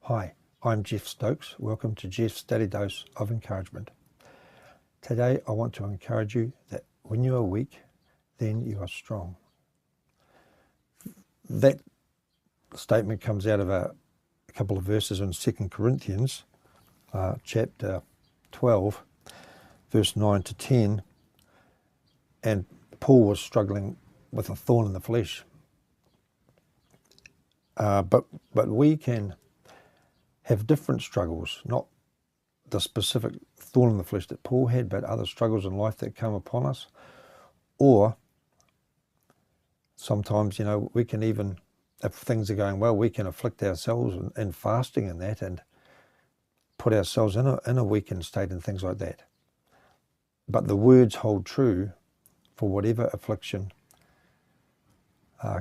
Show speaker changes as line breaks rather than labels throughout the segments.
Hi, I'm Jeff Stokes. Welcome to Jeff's Daily Dose of Encouragement. Today I want to encourage you that when you are weak, then you are strong. That statement comes out of a couple of verses in 2 Corinthians, chapter 12, verse 9 to 10. And Paul was struggling with a thorn in the flesh. But we can have different struggles, not the specific thorn in the flesh that Paul had, but other struggles in life that come upon us. Or sometimes, we can even, if things are going well, we can afflict ourselves in fasting and that, and put ourselves in a weakened state and things like that. But the words hold true for whatever affliction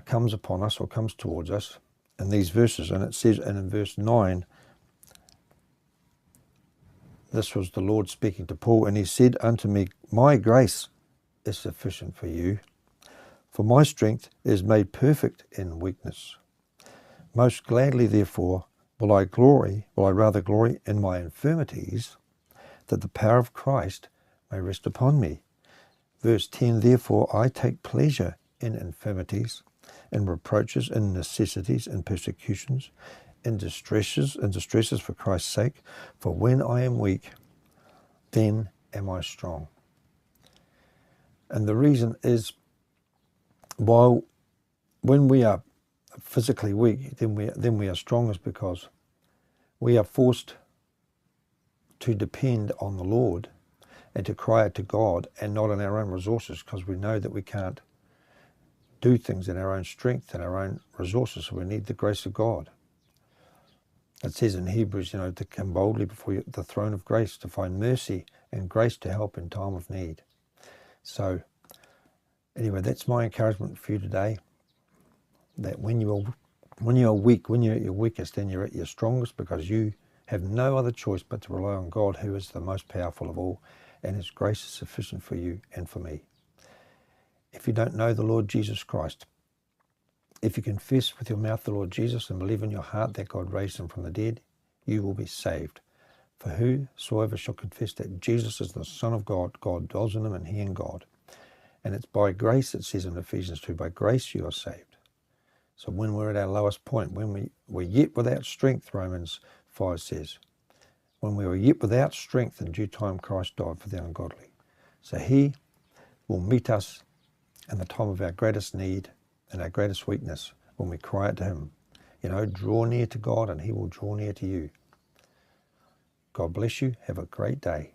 comes upon us or comes towards us in these verses. And it says, and in verse 9, this was the Lord speaking to Paul, and he said unto me, my grace is sufficient for you, for my strength is made perfect in weakness. Most gladly, therefore, will I rather glory in my infirmities, that the power of Christ may rest upon me. Verse 10, therefore I take pleasure in infirmities, in reproaches, in necessities, in persecutions, in distresses for Christ's sake. For when I am weak, then am I strong. And the reason is, while when we are physically weak, then we are strong, is because we are forced to depend on the Lord and to cry out to God and not on our own resources, because we know that we can't do things in our own strength and our own resources. So we need the grace of God. It says in Hebrews, to come boldly before the throne of grace, to find mercy and grace to help in time of need. So anyway, that's my encouragement for you today, that when you are weak, when you're at your weakest, then you're at your strongest, because you have no other choice but to rely on God, who is the most powerful of all, and his grace is sufficient for you and for me. If you don't know the Lord Jesus Christ, if you confess with your mouth the Lord Jesus and believe in your heart that God raised him from the dead, you will be saved. For whosoever shall confess that Jesus is the Son of God, God dwells in him and he in God. And it's by grace, it says in Ephesians 2, by grace you are saved. So when we're at our lowest point, when we're yet without strength, Romans 5 says, when we were yet without strength, in due time Christ died for the ungodly. So he will meet us in the time of our greatest need and our greatest weakness, when we cry out to him. Draw near to God and he will draw near to you. God bless you. Have a great day.